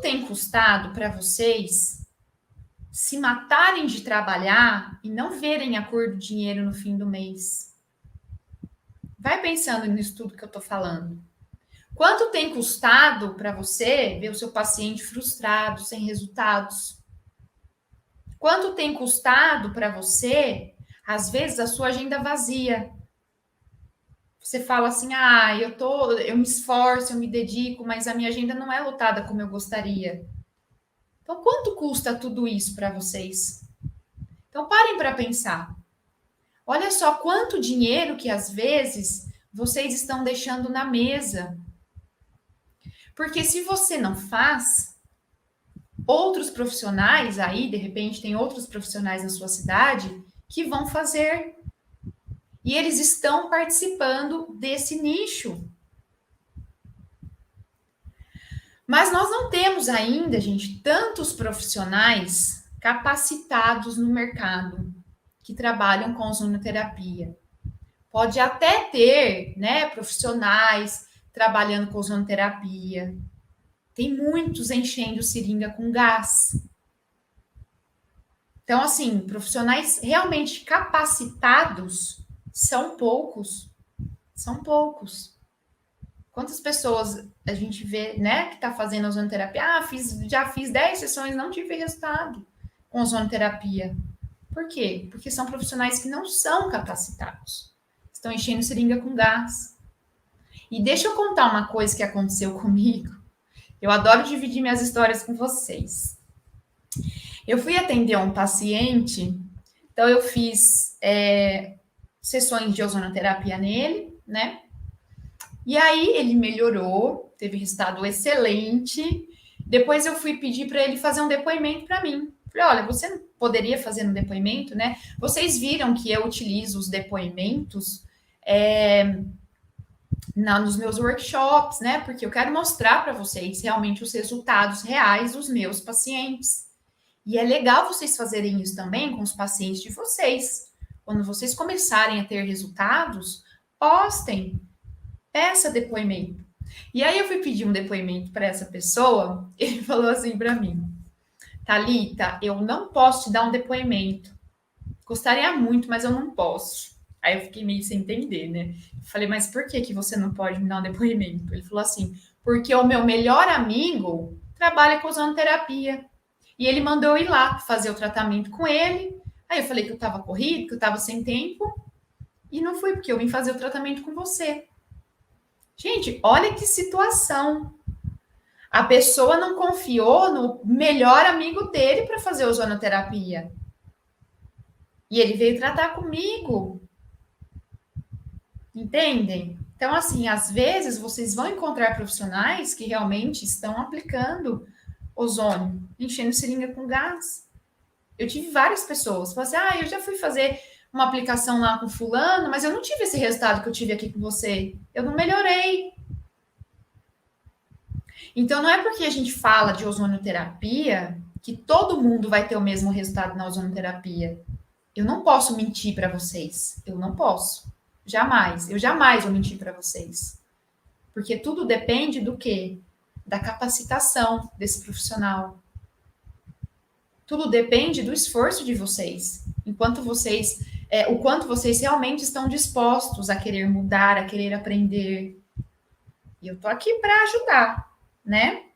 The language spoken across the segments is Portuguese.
tem custado para vocês se matarem de trabalhar e não verem a cor do dinheiro no fim do mês? Vai pensando nisso tudo que eu estou falando. Quanto tem custado para você ver o seu paciente frustrado, sem resultados? Quanto tem custado para você, às vezes, a sua agenda vazia? Você fala assim, eu me esforço, eu me dedico, mas a minha agenda não é lotada como eu gostaria. Então, quanto custa tudo isso para vocês? Então, parem para pensar. Olha só quanto dinheiro que, às vezes, vocês estão deixando na mesa. Porque se você não faz, outros profissionais aí, de repente, tem outros profissionais na sua cidade que vão fazer. E eles estão participando desse nicho. Mas nós não temos ainda, gente, tantos profissionais capacitados no mercado que trabalham com ozonoterapia. Pode até ter, né, profissionais trabalhando com ozonoterapia. Tem muitos enchendo seringa com gás. Então, assim, profissionais realmente capacitados são poucos. São poucos. Quantas pessoas a gente vê, né, que está fazendo ozonoterapia? Já fiz 10 sessões, não tive resultado com ozonoterapia. Por quê? Porque são profissionais que não são capacitados. Estão enchendo seringa com gás. E deixa eu contar uma coisa que aconteceu comigo. Eu adoro dividir minhas histórias com vocês. Eu fui atender um paciente, então eu fiz sessões de ozonoterapia nele, né? E aí ele melhorou, teve resultado excelente. Depois eu fui pedir para ele fazer um depoimento para mim. Falei, olha, você não poderia fazer um depoimento, né? Vocês viram que eu utilizo os depoimentos nos meus workshops, né? Porque eu quero mostrar para vocês realmente os resultados reais dos meus pacientes. E é legal vocês fazerem isso também com os pacientes de vocês. Quando vocês começarem a ter resultados, postem, peça depoimento. E aí eu fui pedir um depoimento para essa pessoa, ele falou assim para mim: Thalita, eu não posso te dar um depoimento. Gostaria muito, mas eu não posso. Aí eu fiquei meio sem entender, né? Falei, mas por que você não pode me dar um depoimento? Ele falou assim, porque o meu melhor amigo trabalha com ozonoterapia. E ele mandou eu ir lá fazer o tratamento com ele. Aí eu falei que eu estava corrido, que eu estava sem tempo. E não fui, porque eu vim fazer o tratamento com você. Gente, olha que situação. A pessoa não confiou no melhor amigo dele para fazer ozonoterapia. E ele veio tratar comigo. Entendem? Então, assim, às vezes vocês vão encontrar profissionais que realmente estão aplicando ozônio, enchendo seringa com gás. Eu tive várias pessoas, falaram assim, eu já fui fazer uma aplicação lá com fulano, mas eu não tive esse resultado que eu tive aqui com você. Eu não melhorei. Então, não é porque a gente fala de ozonoterapia que todo mundo vai ter o mesmo resultado na ozonoterapia. Eu não posso mentir para vocês. Eu não posso. Jamais. Eu jamais vou mentir para vocês. Porque tudo depende do quê? Da capacitação desse profissional. Tudo depende do esforço de vocês. O quanto vocês realmente estão dispostos a querer mudar, a querer aprender. E eu tô aqui para ajudar, né?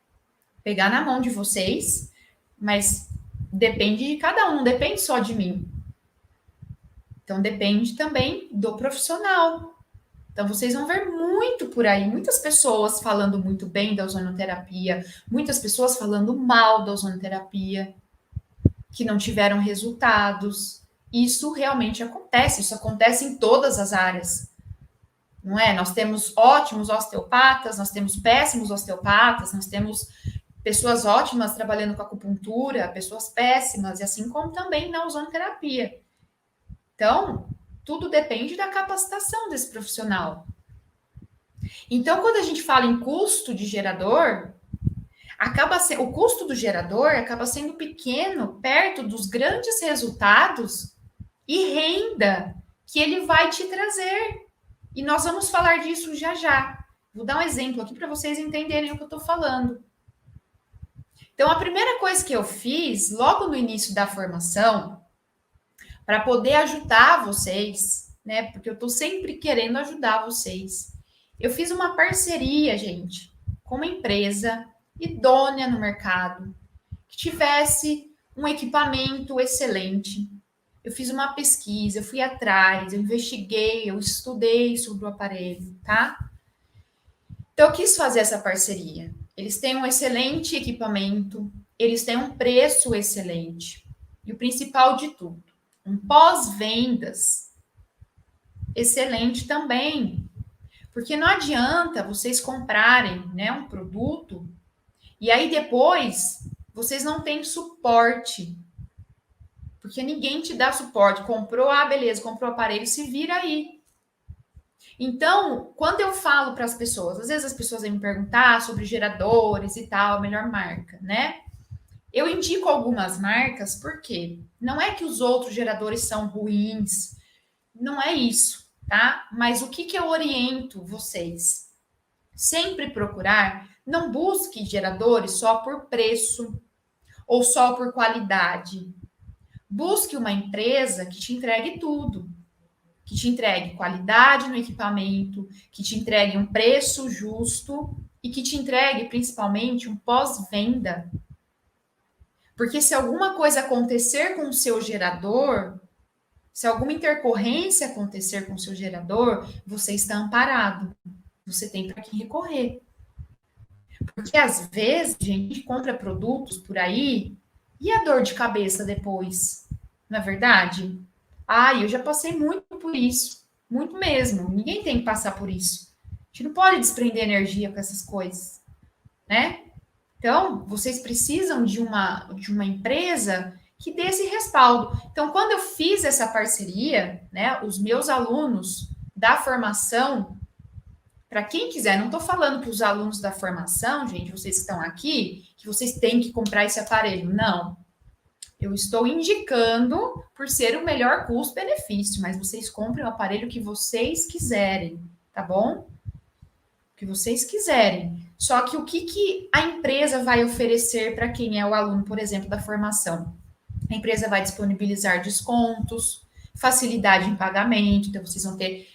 Pegar na mão de vocês, mas depende de cada um, não depende só de mim. Então depende também do profissional. Então vocês vão ver muito por aí, muitas pessoas falando muito bem da ozonoterapia, muitas pessoas falando mal da ozonoterapia, que não tiveram resultados. Isso realmente acontece, isso acontece em todas as áreas. Não é? Nós temos ótimos osteopatas, nós temos péssimos osteopatas, nós temos pessoas ótimas trabalhando com acupuntura, pessoas péssimas, e assim como também na ozonoterapia. Então, tudo depende da capacitação desse profissional. Então, quando a gente fala em custo de gerador, o custo do gerador acaba sendo pequeno perto dos grandes resultados e renda que ele vai te trazer. E nós vamos falar disso já já. Vou dar um exemplo aqui para vocês entenderem o que eu estou falando. Então, a primeira coisa que eu fiz, logo no início da formação, para poder ajudar vocês, né? Porque eu estou sempre querendo ajudar vocês. Eu fiz uma parceria, gente, com uma empresa idônea no mercado, que tivesse um equipamento excelente. Eu fiz uma pesquisa, eu fui atrás, eu investiguei, eu estudei sobre o aparelho, tá? Então, eu quis fazer essa parceria. Eles têm um excelente equipamento, eles têm um preço excelente. E o principal de tudo, um pós-vendas excelente também. Porque não adianta vocês comprarem, né, um produto e aí depois vocês não têm suporte. Porque ninguém te dá suporte. Comprou, beleza, comprou o aparelho, se vira aí. Então, quando eu falo para as pessoas, às vezes as pessoas vêm me perguntar sobre geradores e tal, a melhor marca, né? Eu indico algumas marcas porque não é que os outros geradores são ruins, não é isso, tá? Mas o que eu oriento vocês? Sempre procurar, não busque geradores só por preço ou só por qualidade. Busque uma empresa que te entregue tudo, que te entregue qualidade no equipamento, que te entregue um preço justo e que te entregue principalmente um pós-venda. Porque se alguma coisa acontecer com o seu gerador, se alguma intercorrência acontecer com o seu gerador, você está amparado. Você tem para quem recorrer. Porque às vezes a gente compra produtos por aí e a dor de cabeça depois, não é verdade? Eu já passei muito por isso, muito mesmo. Ninguém tem que passar por isso. A gente não pode desprender energia com essas coisas, né? Então, vocês precisam de uma empresa que dê esse respaldo. Então, quando eu fiz essa parceria, né, os meus alunos da formação, para quem quiser, não estou falando que os alunos da formação, gente, vocês que estão aqui, que vocês têm que comprar esse aparelho. Não. Eu estou indicando por ser o melhor custo-benefício, mas vocês comprem o aparelho que vocês quiserem, tá bom? O que vocês quiserem. Só que o que a empresa vai oferecer para quem é o aluno, por exemplo, da formação? A empresa vai disponibilizar descontos, facilidade em pagamento, então vocês vão ter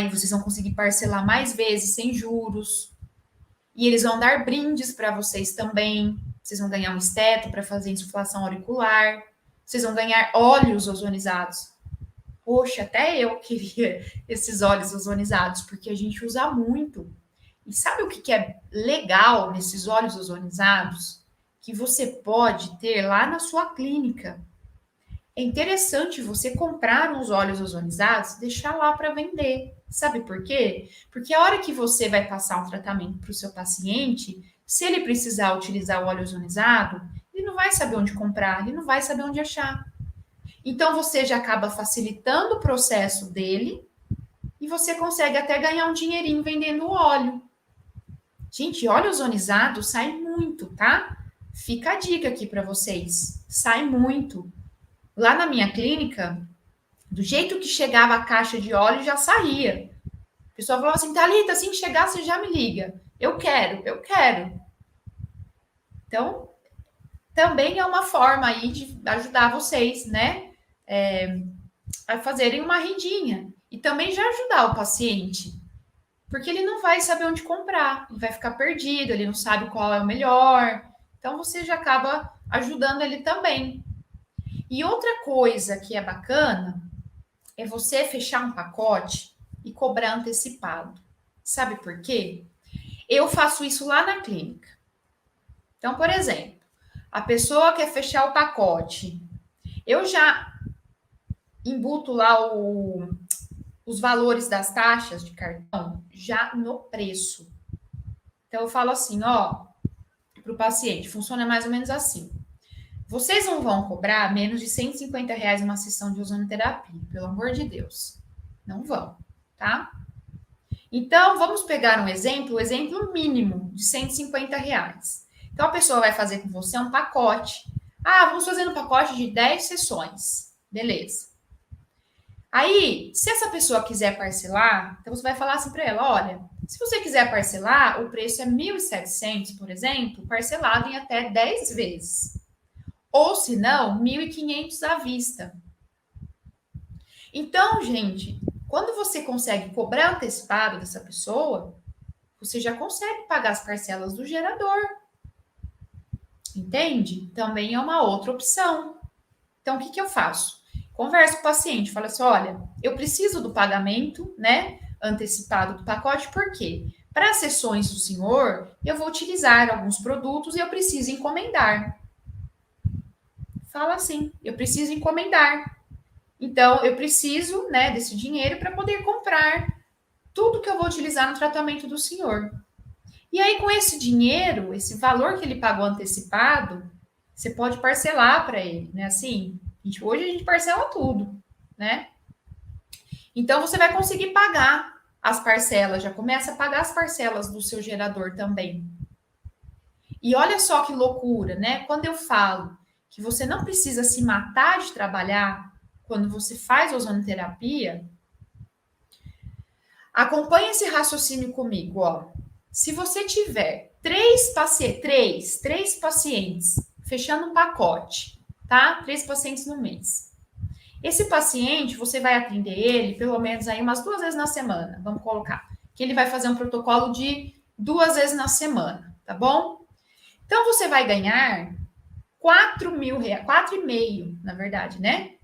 vocês vão conseguir parcelar mais vezes sem juros. E eles vão dar brindes para vocês também. Vocês vão ganhar um esteto para fazer insuflação auricular. Vocês vão ganhar óleos ozonizados. Poxa, até eu queria esses óleos ozonizados, porque a gente usa muito. E sabe o que é legal nesses óleos ozonizados? Que você pode ter lá na sua clínica. É interessante você comprar uns óleos ozonizados e deixar lá para vender. Sabe por quê? Porque a hora que você vai passar um tratamento para o seu paciente, se ele precisar utilizar o óleo ozonizado, ele não vai saber onde comprar, ele não vai saber onde achar. Então você já acaba facilitando o processo dele e você consegue até ganhar um dinheirinho vendendo o óleo. Gente, óleo ozonizado sai muito, tá? Fica a dica aqui para vocês. Sai muito. Lá na minha clínica, do jeito que chegava a caixa de óleo, já saía. A pessoa falava assim, Thalita, assim que chegar, você já me liga. Eu quero. Então, também é uma forma aí de ajudar vocês, né? A fazerem uma rendinha. E também já ajudar o paciente. Porque ele não vai saber onde comprar. Ele vai ficar perdido, ele não sabe qual é o melhor. Então, você já acaba ajudando ele também. E outra coisa que é bacana é você fechar um pacote e cobrar antecipado. Sabe por quê? Eu faço isso lá na clínica. Então, por exemplo, a pessoa quer fechar o pacote. Eu já embuto lá os valores das taxas de cartão já no preço. Então, eu falo assim, para o paciente, funciona mais ou menos assim. Vocês não vão cobrar menos de R$ 150 uma sessão de ozonoterapia, pelo amor de Deus. Não vão, tá? Então, vamos pegar um exemplo, o exemplo mínimo de R$ 150. Então, a pessoa vai fazer com você um pacote. Vamos fazer um pacote de 10 sessões. Beleza. Aí, se essa pessoa quiser parcelar, então você vai falar assim para ela, olha, Se você quiser parcelar, o preço é 1.700, por exemplo, parcelado em até 10 vezes. Ou, se não, 1.500 à vista. Então, gente, quando você consegue cobrar antecipado dessa pessoa, você já consegue pagar as parcelas do gerador. Entende? Também é uma outra opção. Então, o que eu faço? Converso com o paciente, falo assim, olha, eu preciso do pagamento, né, antecipado do pacote, por quê? Para as sessões do senhor, eu vou utilizar alguns produtos e eu preciso encomendar. Fala assim, eu preciso encomendar. Então, eu preciso, né, desse dinheiro para poder comprar tudo que eu vou utilizar no tratamento do senhor. E aí, com esse dinheiro, esse valor que ele pagou antecipado, você pode parcelar para ele, né? Assim, hoje a gente parcela tudo, né? Então, você vai conseguir pagar as parcelas, já começa a pagar as parcelas do seu gerador também. E olha só que loucura, né? Quando eu falo que você não precisa se matar de trabalhar quando você faz ozonoterapia, acompanhe esse raciocínio comigo, ó. Se você tiver três pacientes fechando um pacote, tá? 3 pacientes no mês. Esse paciente, você vai atender ele pelo menos aí umas 2 vezes na semana, vamos colocar. Que ele vai fazer um protocolo de 2 vezes na semana, tá bom? Então, você vai ganhar 4.000 reais, 4,5, na verdade, né?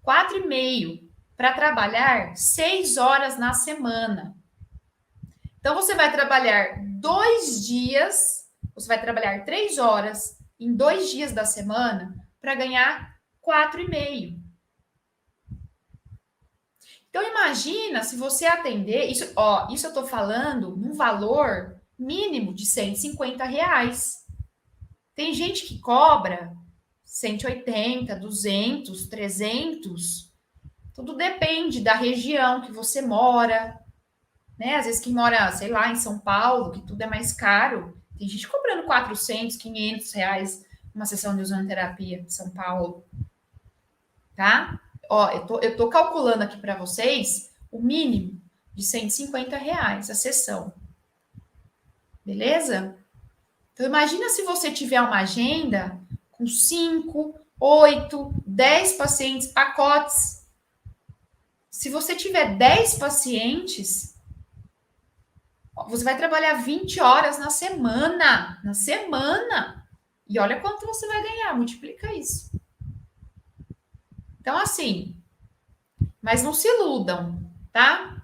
4,5 para trabalhar 6 horas na semana. Então, você vai trabalhar 2 dias, você vai trabalhar 3 horas em 2 dias da semana para ganhar 4,5. Então, imagina se você atender, isso eu estou falando num valor mínimo de R$ 150. Tem gente que cobra 180, 200, 300. Tudo depende da região que você mora, né? Às vezes quem mora, sei lá, em São Paulo, que tudo é mais caro, tem gente cobrando 400, 500 reais uma sessão de ozonoterapia em São Paulo, tá? Ó, eu tô calculando aqui para vocês o mínimo de R$ 150 a sessão. Beleza? Então, imagina se você tiver uma agenda com 5, 8, 10 pacientes, pacotes. Se você tiver 10 pacientes, você vai trabalhar 20 horas na semana. Na semana. E olha quanto você vai ganhar, multiplica isso. Então, assim, mas não se iludam, tá?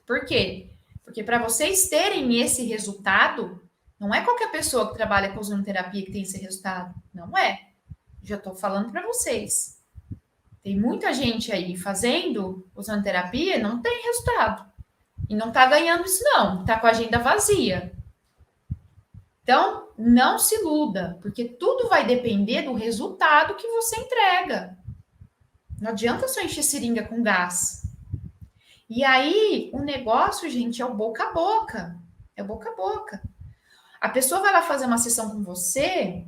Por quê? Porque para vocês terem esse resultado, não é qualquer pessoa que trabalha com ozonoterapia que tem esse resultado. Não é. Já estou falando para vocês. Tem muita gente aí fazendo ozonoterapia e não tem resultado. E não está ganhando isso, não. Está com a agenda vazia. Então, não se iluda, porque tudo vai depender do resultado que você entrega. Não adianta só encher seringa com gás. E aí, o negócio, gente, é o boca a boca. É o boca a boca. A pessoa vai lá fazer uma sessão com você.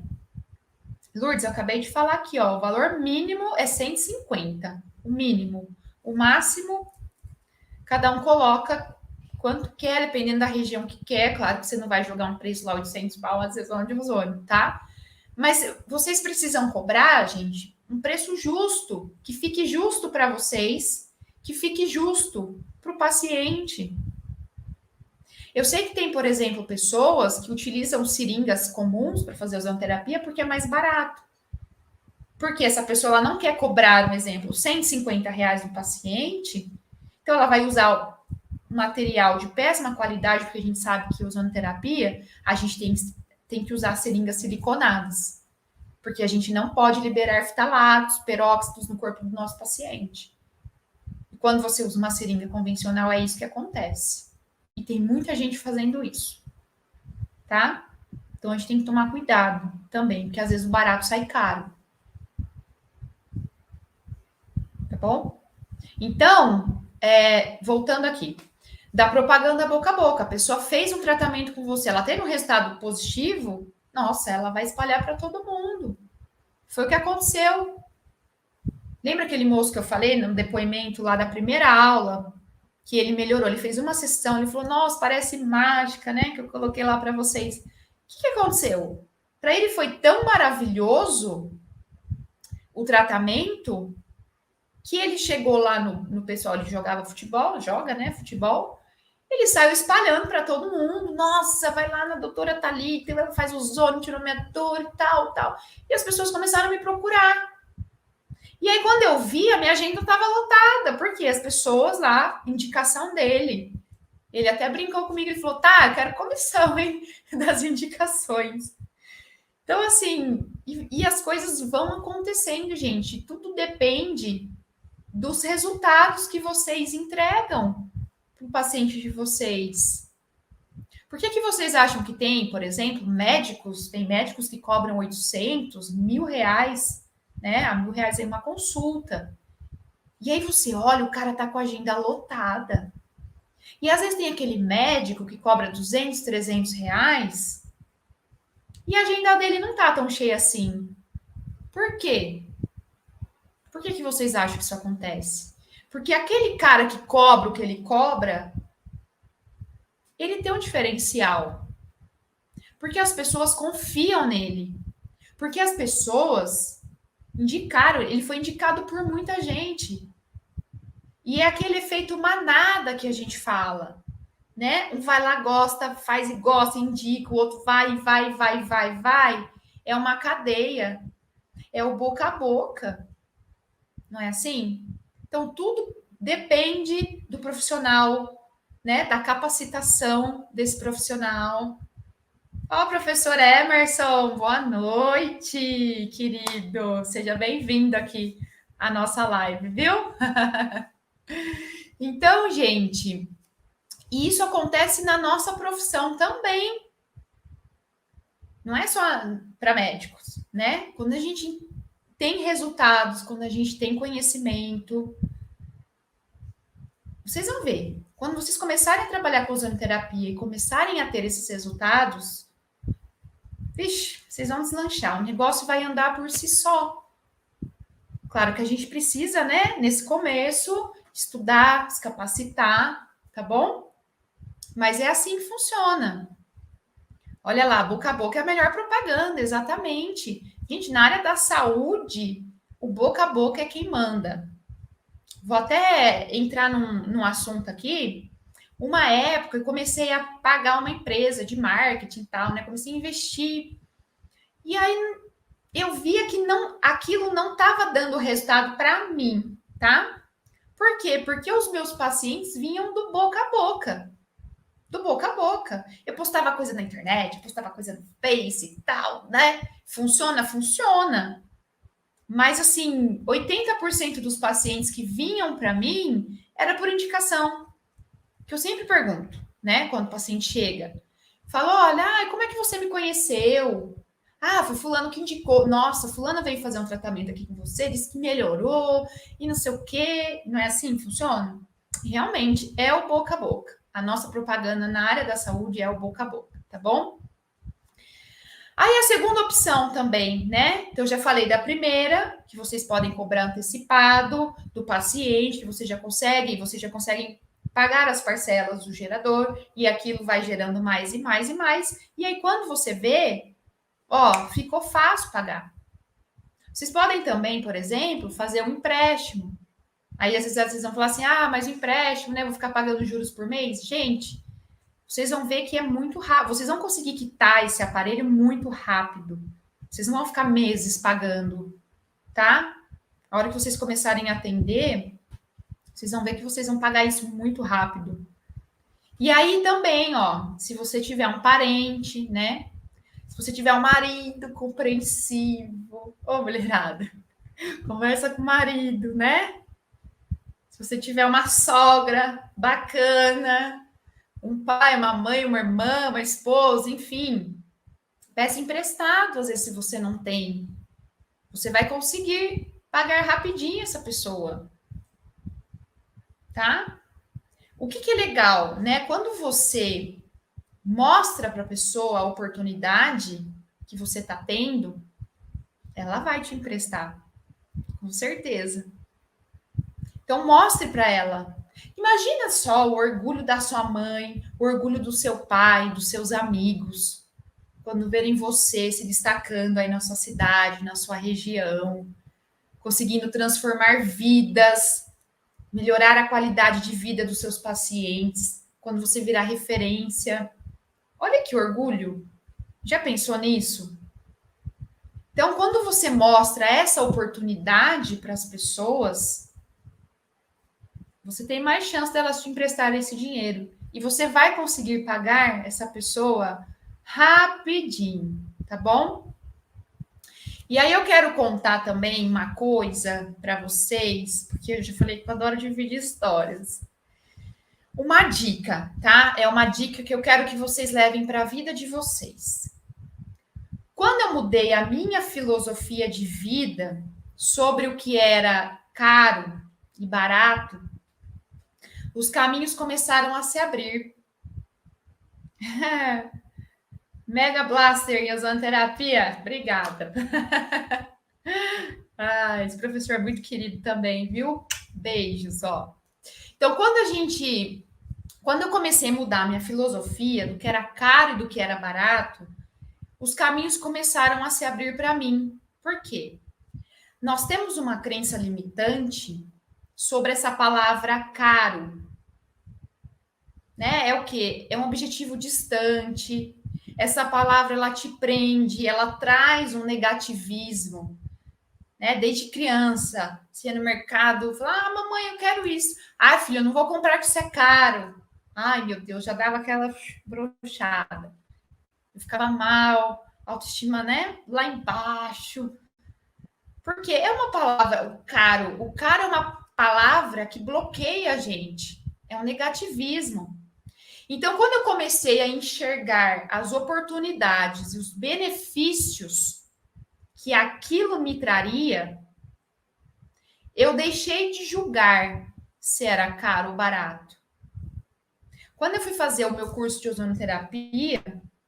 Lourdes, eu acabei de falar aqui, ó. O valor mínimo é 150. O mínimo. O máximo, cada um coloca quanto quer, dependendo da região que quer. Claro que você não vai jogar um preço lá, 800 pau, a sessão de ozônio, tá? Mas vocês precisam cobrar, gente, um preço justo, que fique justo para vocês, que fique justo para o paciente. Eu sei que tem, por exemplo, pessoas que utilizam seringas comuns para fazer ozonoterapia porque é mais barato. Porque essa pessoa ela não quer cobrar, um exemplo, R$ 150 do paciente, então ela vai usar material de péssima qualidade, porque a gente sabe que ozonoterapia, a gente tem que usar seringas siliconadas, porque a gente não pode liberar ftalatos, peróxidos no corpo do nosso paciente. E quando você usa uma seringa convencional, é isso que acontece. E tem muita gente fazendo isso, tá? Então a gente tem que tomar cuidado também, porque às vezes o barato sai caro. Tá bom? Então, voltando aqui, da propaganda boca a boca, a pessoa fez um tratamento com você, ela teve um resultado positivo, nossa, ela vai espalhar para todo mundo. Foi o que aconteceu. Lembra aquele moço que eu falei no depoimento lá da primeira aula, que ele melhorou. Ele fez uma sessão, ele falou: "Nossa, parece mágica, né? Que eu coloquei lá para vocês". O que aconteceu? Para ele foi tão maravilhoso o tratamento que ele chegou lá no pessoal, ele jogava futebol, joga, né? Futebol. Ele saiu espalhando para todo mundo. Nossa, vai lá na doutora Thalita, ela faz ozônio, tirou minha dor e tal, tal. E as pessoas começaram a me procurar. E aí, quando eu vi, a minha agenda estava lotada, porque as pessoas lá, indicação dele. Ele até brincou comigo e falou: tá, eu quero comissão, hein, das indicações. Então, assim, e as coisas vão acontecendo, gente. Tudo depende dos resultados que vocês entregam para o paciente de vocês. Por que vocês acham que tem, por exemplo, médicos, tem médicos que cobram 800, R$ 1.000, né? A R$ 1.000 em uma consulta. E aí você olha, o cara tá com a agenda lotada. E às vezes tem aquele médico que cobra 200, R$ 300 e a agenda dele não tá tão cheia assim. Por quê? Por que vocês acham que isso acontece? Porque aquele cara que cobra o que ele cobra, ele tem um diferencial. Porque as pessoas confiam nele. Porque as pessoas indicaram, ele foi indicado por muita gente. E é aquele efeito manada que a gente fala, né? Um vai lá, gosta, faz e gosta, indica, o outro vai, vai, vai, vai, vai. É uma cadeia. É o boca a boca. Não é assim? Então, tudo depende do profissional, né? Da capacitação desse profissional. Ó, professor Emerson, boa noite, querido. Seja bem-vindo aqui à nossa live, viu? Então, gente, isso acontece na nossa profissão também. Não é só para médicos, né? Quando a gente tem resultados, quando a gente tem conhecimento, vocês vão ver. Quando vocês começarem a trabalhar com ozonoterapia e começarem a ter esses resultados, vixe, vocês vão deslanchar. O negócio vai andar por si só. Claro que a gente precisa, né, nesse começo, estudar, se capacitar, tá bom? Mas é assim que funciona. Olha lá, boca a boca é a melhor propaganda, exatamente. Gente, na área da saúde, o boca a boca é quem manda. Vou até entrar num assunto aqui. Uma época eu comecei a pagar uma empresa de marketing e tal, né? Comecei a investir. E aí eu via que aquilo não estava dando resultado para mim, tá? Por quê? Porque os meus pacientes vinham do boca a boca. Do boca a boca. Eu postava coisa na internet, postava coisa no Face e tal, né? Funciona, funciona. Mas, assim, 80% dos pacientes que vinham para mim era por indicação. Que eu sempre pergunto, né? Quando o paciente chega. Falo, olha, como é que você me conheceu? Ah, foi fulano que indicou. Nossa, fulano veio fazer um tratamento aqui com você, disse que melhorou e não sei o quê. Não é assim que funciona? Realmente, é o boca a boca. A nossa propaganda na área da saúde é o boca a boca, tá bom? Aí a segunda opção também, né? Então, eu já falei da primeira, que vocês podem cobrar antecipado do paciente, que vocês já conseguem pagar as parcelas do gerador, e aquilo vai gerando mais e mais e mais. E aí, quando você vê, ó, ficou fácil pagar. Vocês podem também, por exemplo, fazer um empréstimo. Aí, às vezes, vocês vão falar assim, ah, mas o empréstimo, né? Vou ficar pagando juros por mês. Gente, vocês vão ver que é muito rápido. Vocês vão conseguir quitar esse aparelho muito rápido. Vocês não vão ficar meses pagando, tá? A hora que vocês começarem a atender, vocês vão ver que vocês vão pagar isso muito rápido. E aí também, ó, se você tiver um parente, né? Se você tiver um marido compreensivo, ô mulherada, conversa com o marido, né? Se você tiver uma sogra bacana, um pai, uma mãe, uma irmã, uma esposa, enfim, peça emprestado, às vezes, se você não tem. Você vai conseguir pagar rapidinho essa pessoa, tá? O que é legal, né? Quando você mostra para a pessoa a oportunidade que você está tendo, ela vai te emprestar, com certeza. Então, mostre para ela. Imagina só o orgulho da sua mãe, o orgulho do seu pai, dos seus amigos, quando verem você se destacando aí na sua cidade, na sua região, conseguindo transformar vidas, melhorar a qualidade de vida dos seus pacientes, quando você virar referência. Olha que orgulho! Já pensou nisso? Então, quando você mostra essa oportunidade para as pessoas, você tem mais chance delas te emprestarem esse dinheiro. E você vai conseguir pagar essa pessoa rapidinho, tá bom? E aí eu quero contar também uma coisa para vocês, porque eu já falei que eu adoro dividir histórias. Uma dica, tá? É uma dica que eu quero que vocês levem para a vida de vocês. Quando eu mudei a minha filosofia de vida sobre o que era caro e barato, os caminhos começaram a se abrir. Mega Blaster em ozonoterapia, obrigada. Esse professor é muito querido também, viu? Beijos, ó. Então, quando eu comecei a mudar minha filosofia do que era caro e do que era barato, os caminhos começaram a se abrir para mim. Por quê? Nós temos uma crença limitante sobre essa palavra caro, né? É o quê? É um objetivo distante. Essa palavra ela te prende, ela traz um negativismo, né? Desde criança, se ia no mercado, fala: mamãe, eu quero isso. Filho, eu não vou comprar que isso é caro. Ai, meu Deus, já dava aquela brochada. Eu ficava mal, autoestima, né? Lá embaixo. Porque é uma palavra, o caro. O caro é uma palavra que bloqueia a gente. É um negativismo. Então, quando eu comecei a enxergar as oportunidades e os benefícios que aquilo me traria, eu deixei de julgar se era caro ou barato. Quando eu fui fazer o meu curso de ozonoterapia,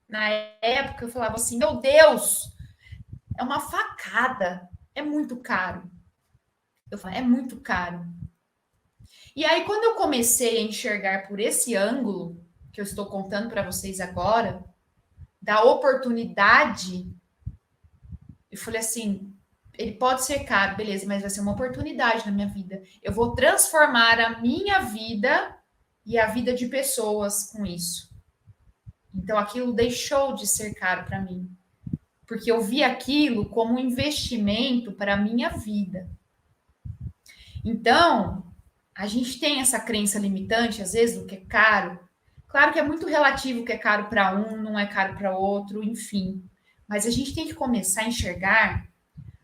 na época eu falava assim: meu Deus, é uma facada, é muito caro. Eu falei: é muito caro. E aí, quando eu comecei a enxergar por esse ângulo, que eu estou contando para vocês agora, da oportunidade, eu falei assim: ele pode ser caro, beleza, mas vai ser uma oportunidade na minha vida. Eu vou transformar a minha vida e a vida de pessoas com isso. Então aquilo deixou de ser caro para mim, porque eu vi aquilo como um investimento para a minha vida. Então, a gente tem essa crença limitante, às vezes, do que é caro. Claro que é muito relativo o que é caro para um, não é caro para outro, enfim. Mas a gente tem que começar a enxergar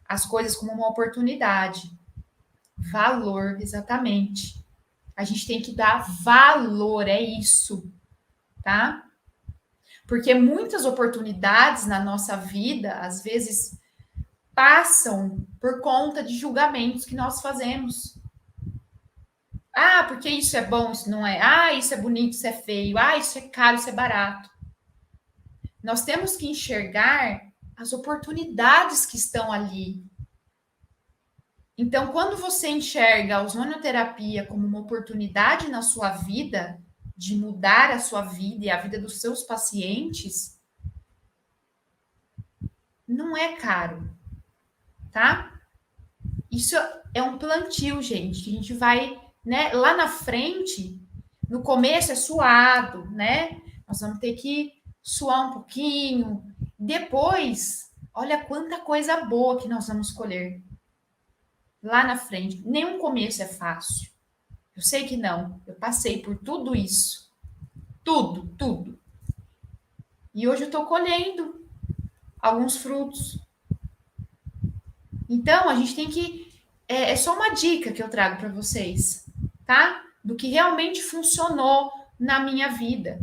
as coisas como uma oportunidade. Valor, exatamente. A gente tem que dar valor, é isso, tá? Porque muitas oportunidades na nossa vida, às vezes, passam por conta de julgamentos que nós fazemos. Porque isso é bom, isso não é. Isso é bonito, isso é feio. Isso é caro, isso é barato. Nós temos que enxergar as oportunidades que estão ali. Então, quando você enxerga a ozonoterapia como uma oportunidade na sua vida, de mudar a sua vida e a vida dos seus pacientes, não é caro, tá? Isso é um plantio, gente, que a gente vai, né, lá na frente, no começo é suado, né? Nós vamos ter que suar um pouquinho. Depois, olha quanta coisa boa que nós vamos colher lá na frente. Nenhum começo é fácil. Eu sei que não. Eu passei por tudo isso. Tudo, tudo. E hoje eu estou colhendo alguns frutos. Então, a gente tem que. É só uma dica que eu trago para vocês, tá? Do que realmente funcionou na minha vida.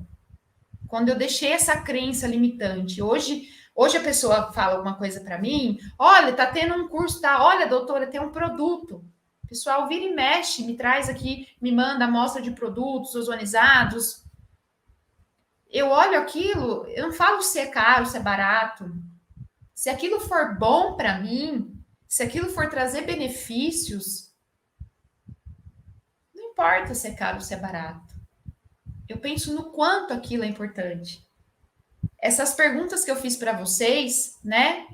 Quando eu deixei essa crença limitante. Hoje a pessoa fala alguma coisa para mim. Olha, tá tendo um curso, tá? Olha, doutora, tem um produto. O pessoal vira e mexe, me traz aqui, me manda amostra de produtos ozonizados. Eu olho aquilo, eu não falo se é caro, se é barato. Se aquilo for bom para mim, se aquilo for trazer benefícios, não importa se é caro ou se é barato. Eu penso no quanto aquilo é importante. Essas perguntas que eu fiz para vocês, né?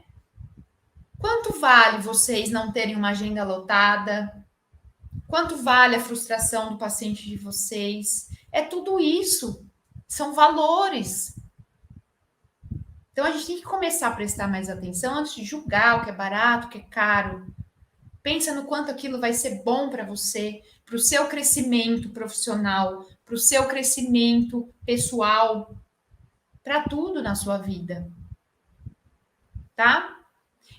Quanto vale vocês não terem uma agenda lotada? Quanto vale a frustração do paciente de vocês? É tudo isso. São valores. Então a gente tem que começar a prestar mais atenção antes de julgar o que é barato, o que é caro. Pensa no quanto aquilo vai ser bom para você, para o seu crescimento profissional, para o seu crescimento pessoal, para tudo na sua vida, tá?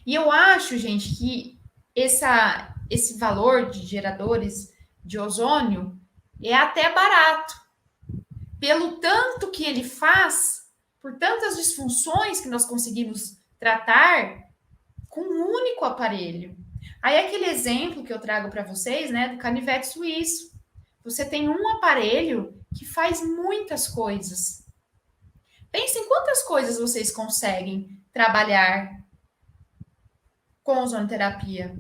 E eu acho, gente, que esse valor de geradores de ozônio é até barato, pelo tanto que ele faz, por tantas disfunções que nós conseguimos tratar com um único aparelho. Aí aquele exemplo que eu trago para vocês, né, do canivete suíço. Você tem um aparelho que faz muitas coisas. Pensem quantas coisas vocês conseguem trabalhar com ozonoterapia.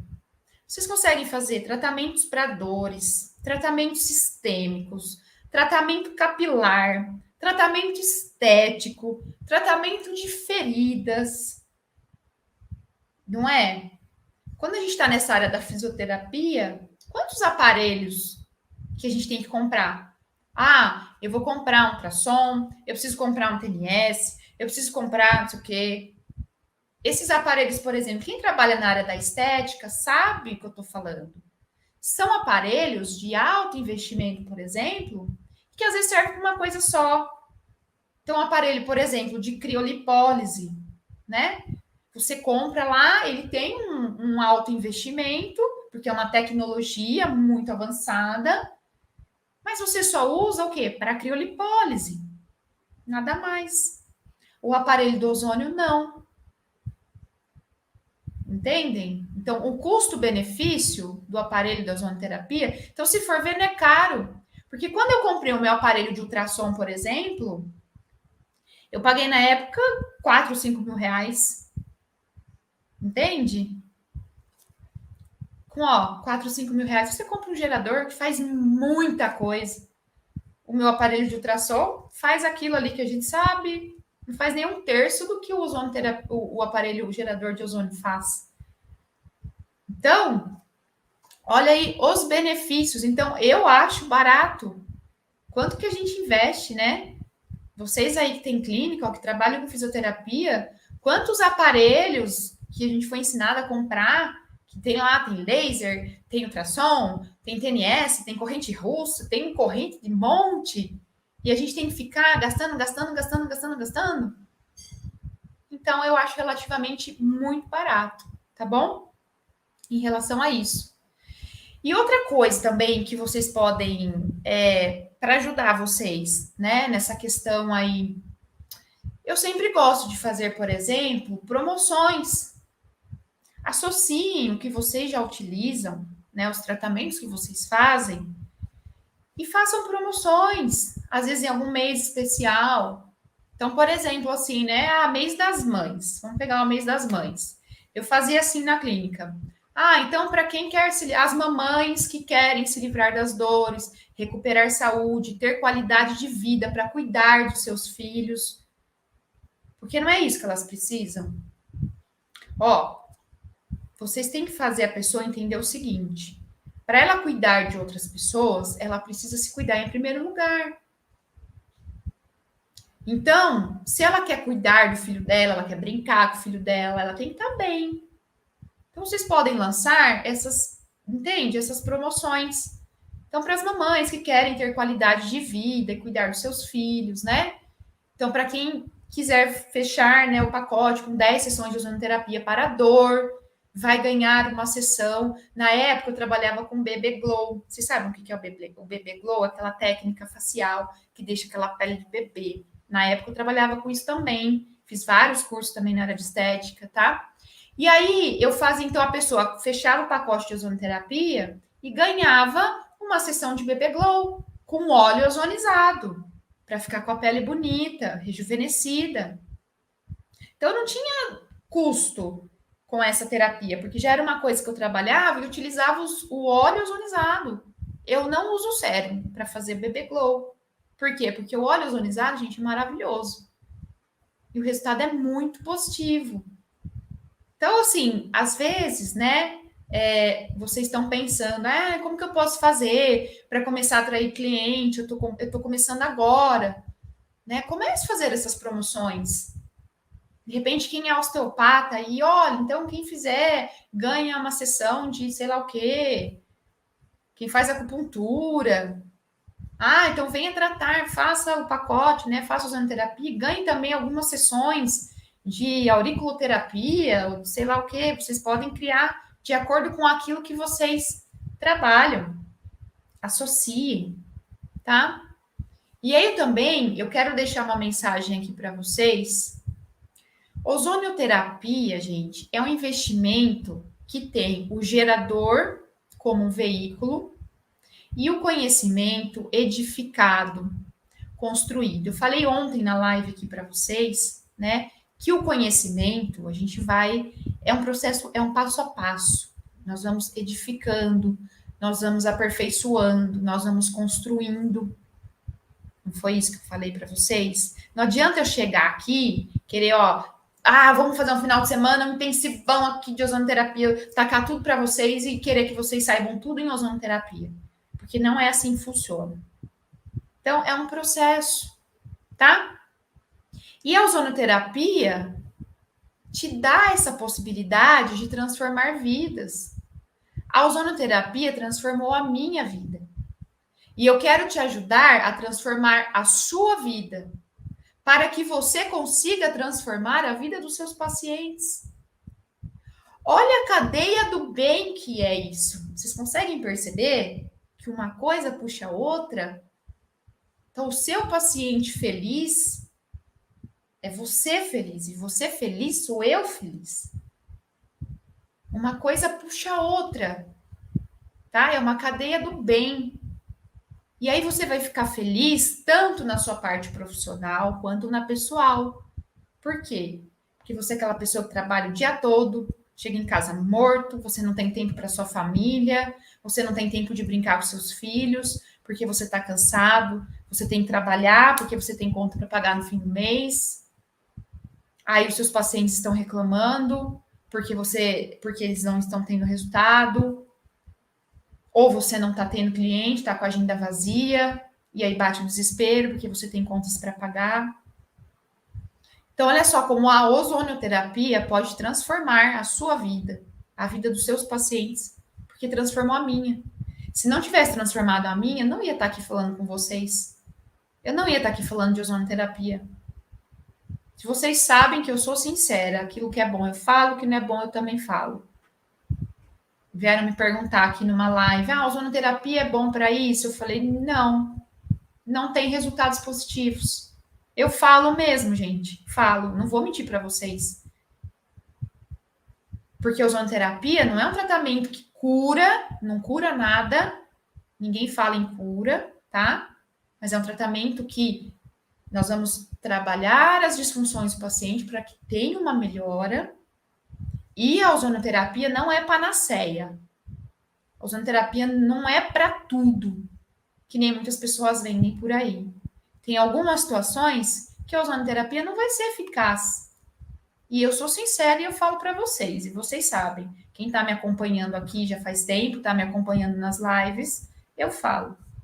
Vocês conseguem fazer tratamentos para dores, tratamentos sistêmicos, tratamento capilar, tratamento estético, tratamento de feridas, não é? Quando a gente está nessa área da fisioterapia, quantos aparelhos que a gente tem que comprar? Ah, eu vou comprar um ultrassom, eu preciso comprar um TNS, eu preciso comprar não sei o quê. Esses aparelhos, por exemplo, quem trabalha na área da estética sabe o que eu estou falando. São aparelhos de alto investimento, por exemplo, que às vezes servem para uma coisa só. Então, um aparelho, por exemplo, de criolipólise, né? Você compra lá, ele tem um alto investimento, porque é uma tecnologia muito avançada, mas você só usa o quê? Para criolipólise, nada mais. O aparelho do ozônio, não. Entendem? Então, o custo-benefício do aparelho da ozonoterapia, então, se for ver, não é caro. Porque quando eu comprei o meu aparelho de ultrassom, por exemplo, eu paguei na época 4, 5 mil reais. Entende? Com, 4, 5 mil reais, você compra um gerador que faz muita coisa. O meu aparelho de ultrassom faz aquilo ali que a gente sabe, não faz nem um terço do que o aparelho, o gerador de ozônio faz. Então, olha aí os benefícios. Então, eu acho barato. Quanto que a gente investe, né? Vocês aí que têm clínica, ó, que trabalham com fisioterapia, quantos aparelhos que a gente foi ensinado a comprar, que tem lá, tem laser, tem ultrassom, tem TNS, tem corrente russa, tem corrente de monte, e a gente tem que ficar gastando, gastando, gastando, gastando, gastando. Então, eu acho relativamente muito barato, tá bom? Em relação a isso. E outra coisa também que vocês podem, para ajudar vocês, né, nessa questão aí, eu sempre gosto de fazer, por exemplo, promoções. Associem o que vocês já utilizam, né, os tratamentos que vocês fazem, e façam promoções, às vezes em algum mês especial. Então, por exemplo, assim, né, mês das mães. Vamos pegar o mês das mães. Eu fazia assim na clínica. Então, para quem quer as mamães que querem se livrar das dores, recuperar saúde, ter qualidade de vida para cuidar dos seus filhos, porque não é isso que elas precisam. Ó, vocês têm que fazer a pessoa entender o seguinte: para ela cuidar de outras pessoas, ela precisa se cuidar em primeiro lugar. Então, se ela quer cuidar do filho dela, ela quer brincar com o filho dela, ela tem que estar bem. Então, vocês podem lançar essas, entende? Essas promoções. Então, para as mamães que querem ter qualidade de vida e cuidar dos seus filhos, né? Então, para quem quiser fechar, né, o pacote com 10 sessões de ozonoterapia para dor, vai ganhar uma sessão. Na época, eu trabalhava com Bebê Glow. Vocês sabem o que é o Bebê Glow? O Bebê Glow é aquela técnica facial que deixa aquela pele de bebê. Na época, eu trabalhava com isso também. Fiz vários cursos também na área de estética, tá? E aí, eu fazia, então, a pessoa fechava o pacote de ozonoterapia e ganhava uma sessão de Bebê Glow com óleo ozonizado para ficar com a pele bonita, rejuvenescida. Então, não tinha custo com essa terapia, porque já era uma coisa que eu trabalhava e utilizava o óleo ozonizado. Eu não uso o sérum para fazer bebê glow. Por quê? Porque o óleo ozonizado, gente, é maravilhoso. E o resultado é muito positivo. Então, assim, às vezes, né, vocês estão pensando, como que eu posso fazer para começar a atrair cliente? Eu tô começando agora, né? Comece a fazer essas promoções. De repente, quem é osteopata e olha, então quem fizer ganha uma sessão de sei lá o quê. Quem faz acupuntura. Então venha tratar, faça o pacote, né? Faça usando terapia, ganhe também algumas sessões de auriculoterapia, ou sei lá o que. Vocês podem criar de acordo com aquilo que vocês trabalham. Associem, tá? E aí também eu quero deixar uma mensagem aqui para vocês. Ozonioterapia, gente, é um investimento que tem o gerador como um veículo e o conhecimento edificado, construído. Eu falei ontem na live aqui para vocês, né, que o conhecimento, a gente vai, é um processo, é um passo a passo. Nós vamos edificando, nós vamos aperfeiçoando, nós vamos construindo. Não foi isso que eu falei para vocês? Não adianta eu chegar aqui, querer, vamos fazer um final de semana, um intensivão aqui de ozonoterapia, tacar tudo para vocês e querer que vocês saibam tudo em ozonoterapia. Porque não é assim que funciona. Então, é um processo, tá? E a ozonoterapia te dá essa possibilidade de transformar vidas. A ozonoterapia transformou a minha vida. E eu quero te ajudar a transformar a sua vida, para que você consiga transformar a vida dos seus pacientes. Olha a cadeia do bem que é isso. Vocês conseguem perceber que uma coisa puxa a outra? Então, o seu paciente feliz é você feliz, e você feliz sou eu feliz. Uma coisa puxa a outra, tá? É uma cadeia do bem. E aí você vai ficar feliz tanto na sua parte profissional quanto na pessoal. Por quê? Porque você é aquela pessoa que trabalha o dia todo, chega em casa morto, você não tem tempo para sua família, você não tem tempo de brincar com seus filhos, porque você está cansado, você tem que trabalhar, porque você tem conta para pagar no fim do mês. Aí os seus pacientes estão reclamando porque eles não estão tendo resultado, ou você não está tendo cliente, está com a agenda vazia, e aí bate o desespero porque você tem contas para pagar. Então, olha só como a ozonioterapia pode transformar a sua vida, a vida dos seus pacientes, porque transformou a minha. Se não tivesse transformado a minha, eu não ia estar aqui falando com vocês. Eu não ia estar aqui falando de ozonioterapia. Se vocês sabem que eu sou sincera, aquilo que é bom eu falo, o que não é bom eu também falo. Vieram me perguntar aqui numa live, ozonoterapia é bom para isso? Eu falei, não tem resultados positivos. Eu falo mesmo, gente, falo, não vou mentir para vocês. Porque a ozonoterapia não é um tratamento que cura, não cura nada, ninguém fala em cura, tá? Mas é um tratamento que nós vamos trabalhar as disfunções do paciente para que tenha uma melhora. E a ozonoterapia não é panaceia. A ozonoterapia não é para tudo, que nem muitas pessoas vendem por aí. Tem algumas situações que a ozonoterapia não vai ser eficaz. E eu sou sincera e eu falo para vocês, e vocês sabem. Quem está me acompanhando aqui já faz tempo, está me acompanhando nas lives, eu falo.